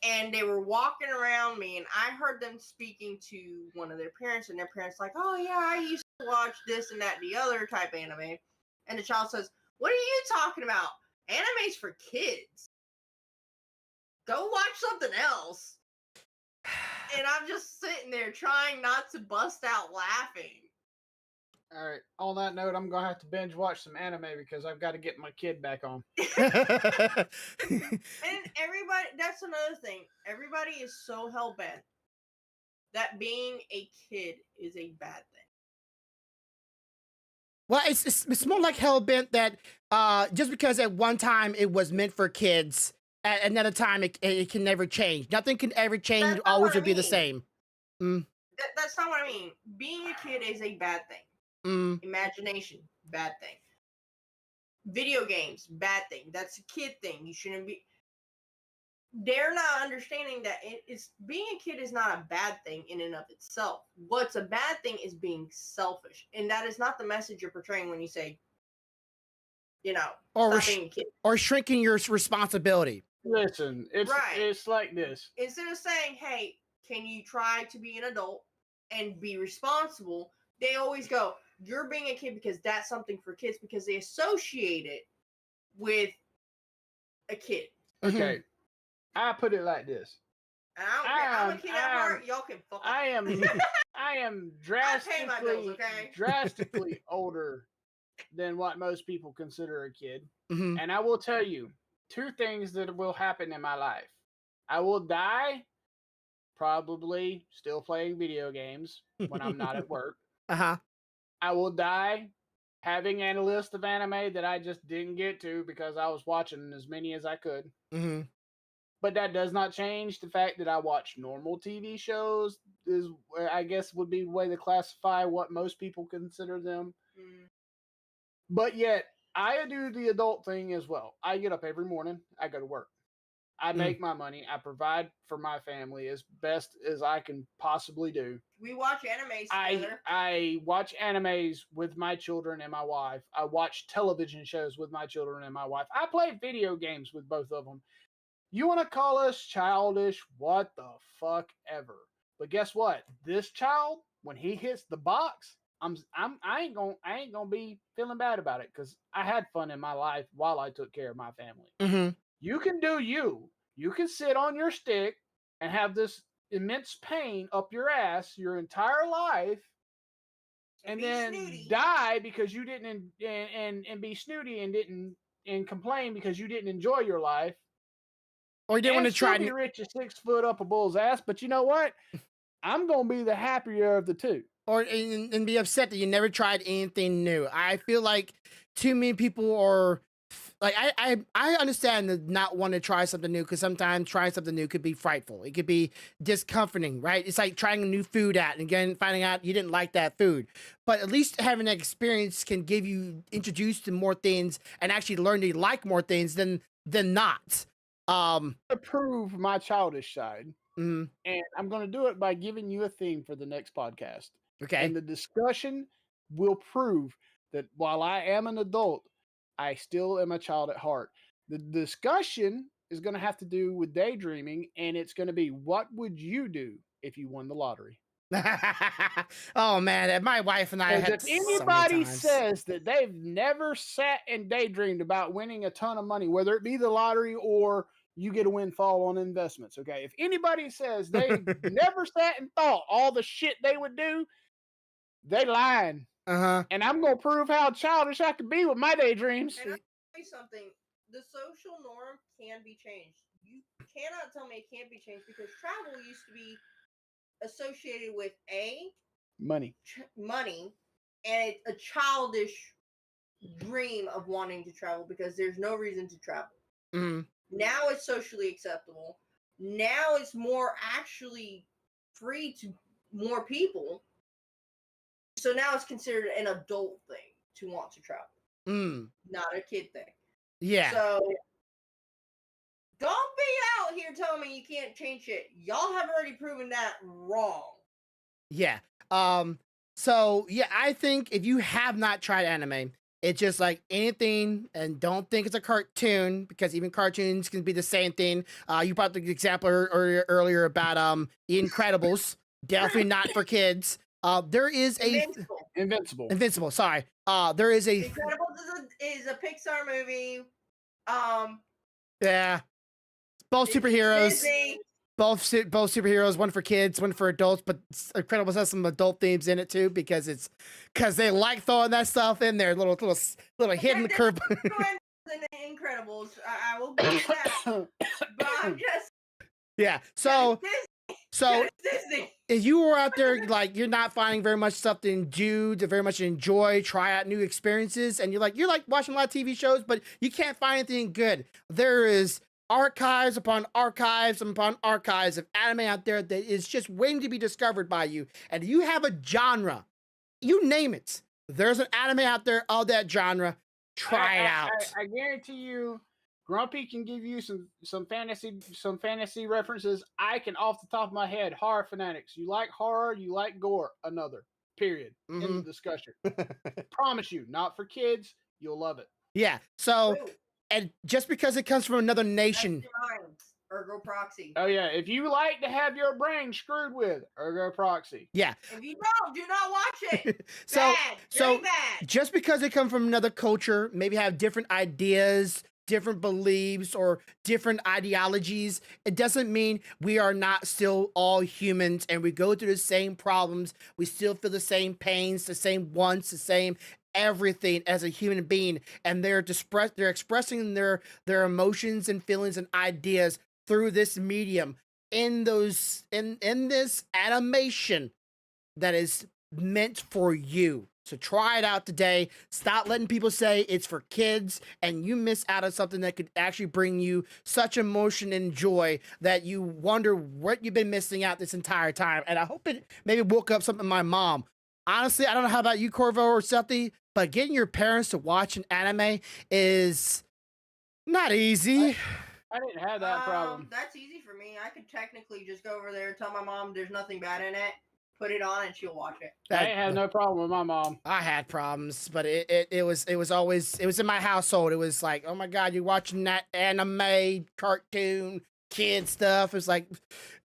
And they were walking around me, and I heard them speaking to one of their parents, and their parents like, oh yeah, I used to watch this and that and the other type anime. And the child says, what are you talking about? Anime's for kids. Go watch something else. And I'm just sitting there trying not to bust out laughing. All right. On that note, I'm gonna have to binge watch some anime because I've got to get my kid back on. And everybody, that's another thing. Everybody is so hell-bent that being a kid is a bad thing. Well, it's more like hell-bent that just because at one time it was meant for kids, at another time it can never change. Nothing can ever change. Always will be the same. That's not what I mean. Being a kid is a bad thing. Imagination, bad thing. Video games, bad thing. That's a kid thing. You shouldn't be. They're not understanding that being a kid is not a bad thing in and of itself. What's a bad thing is being selfish, and that is not the message you're portraying when you say, you know, stop being a kid. Or shrinking your responsibility. Listen, it's like this. Instead of saying, hey, can you try to be an adult and be responsible? They always go, you're being a kid because that's something for kids, because they associate it with a kid. Okay. I put it like this. And I don't care. I'm a kid at heart. Y'all can fuck I am drastically, I pay my bills, okay? drastically older than what most people consider a kid. Mm-hmm. And I will tell you two things that will happen in my life. I will die probably still playing video games when I'm not at work. Uh-huh. I will die having a list of anime that I just didn't get to because I was watching as many as I could. Mm-hmm. But that does not change the fact that I watch normal TV shows, is I guess would be the way to classify what most people consider them. But yet, I do the adult thing as well. I get up every morning, I go to work. I make my money. I provide for my family as best as I can possibly do. We watch animes together. I watch animes with my children and my wife. I watch television shows with my children and my wife. I play video games with both of them. You want to call us childish? What the fuck ever. But guess what? This child, when he hits the box, I ain't gonna be feeling bad about it because I had fun in my life while I took care of my family. Mm-hmm. You can do you. You can sit on your stick and have this immense pain up your ass your entire life, and then snooty. Die because you didn't and be snooty and didn't and complain because you didn't enjoy your life. Or you didn't want to try be rich as 6 foot up a bull's ass, but you know what? I'm gonna be the happier of the two. Or and be upset that you never tried anything new. I feel like too many people are like I understand the not want to try something new because sometimes trying something new could be frightful. It could be discomforting, right? It's like trying a new food out and again finding out you didn't like that food. But at least having that experience can give you introduced to more things and actually learn to like more things than not. To prove my childish side, and I'm going to do it by giving you a theme for the next podcast. Okay. And the discussion will prove that while I am an adult, I still am a child at heart. The discussion is going to have to do with daydreaming, and it's going to be, what would you do if you won the lottery? Oh man, my wife and I had if anybody says that they've never sat and daydreamed about winning a ton of money, whether it be the lottery or you get a windfall on investments, okay? If anybody says they never sat and thought all the shit they would do, they lying. And I'm gonna prove how childish I can be with my daydreams. And I'll tell you something: the social norm can be changed. You cannot tell me it can't be changed because travel used to be associated with money, and a childish dream of wanting to travel because there's no reason to travel. Now it's socially acceptable. Now it's more actually free to more people. So now it's considered an adult thing to want to travel. Not a kid thing. Yeah. So don't be out here telling me you can't change it. Y'all have already proven that wrong. Yeah. So yeah, I think if you have not tried anime, it's just like anything, and don't think it's a cartoon because even cartoons can be the same thing. You brought the example earlier about The Incredibles. Definitely not for kids. There is Invincible. Sorry. There is a Incredibles is a Pixar movie. Yeah. Both superheroes. Both superheroes, one for kids, one for adults, but Incredibles has some adult themes in it too because they like throwing that stuff in there, little hidden curve. Incredibles, I will give you that. But I'm just So if you were out there like you're not finding very much stuff to do, to very much enjoy, try out new experiences, and you're like watching a lot of TV shows, but you can't find anything good. There is archives upon archives upon archives of anime out there that is just waiting to be discovered by you. And you have a genre, you name it. There's an anime out there of that genre. Try it out. I guarantee you, Grumpy can give you some fantasy references. I can, off the top of my head, horror fanatics. You like horror, you like gore. Another. Period. In the discussion. Promise you, not for kids. You'll love it. Yeah. So. And just because it comes from another nation. Ergo proxy. Oh, yeah. If you like to have your brain screwed with, Ergo proxy. Yeah. If you don't, do not watch it. So bad. Just because they come from another culture, maybe have different ideas, different beliefs, or different ideologies, it doesn't mean we are not still all humans and we go through the same problems. We still feel the same pains, the same wants, the same everything as a human being, and they're expressing their emotions and feelings and ideas through this medium in this animation that is meant for you. So try it out today. Stop letting people say it's for kids and you miss out on something that could actually bring you such emotion and joy that you wonder what you've been missing out this entire time. And I hope it maybe woke up something in my mom. Honestly, I don't know how about you, Corvo or Sethi, but getting your parents to watch an anime is not easy. I didn't have that problem. That's easy for me. I could technically just go over there and tell my mom there's nothing bad in it, put it on, and she'll watch it. I ain't had no problem with my mom. I had problems, but it was always, it was in my household. It was like, oh my God, you're watching that anime, cartoon, kid stuff. It's like,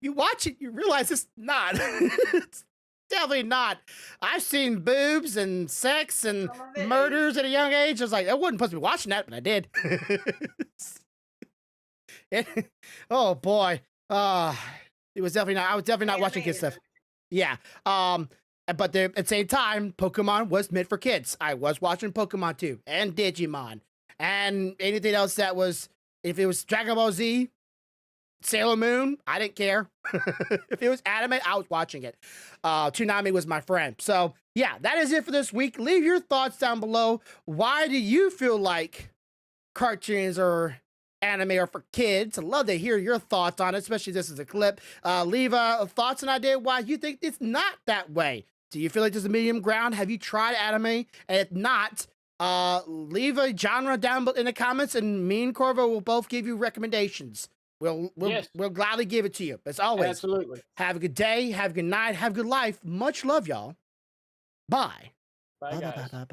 you watch it, you realize it's not. It's definitely not. I've seen boobs and sex and murders at a young age. I was like, I wasn't supposed to be watching that, but I did. Oh boy. It was definitely not, I was definitely not watching kid stuff. Yeah. But at the same time, Pokemon was meant for kids. I was watching Pokemon too, and Digimon, and anything else that was, if it was Dragon Ball Z, Sailor Moon, I didn't care. If it was anime, I was watching it. Toonami was my friend. So yeah, that is it for this week. Leave your thoughts down below. Why do you feel like cartoons or anime are for kids? I'd love to hear your thoughts on it, especially if this is a clip. Leave thoughts and idea why you think it's not that way. Do you feel like there's a medium ground? Have you tried anime? And if not, leave a genre down in the comments, and me and Corvo will both give you recommendations. We'll gladly give it to you. As always, Absolutely. have a good day, have a good night, have a good life. Much love, y'all. Bye. Bye, guys. Bye.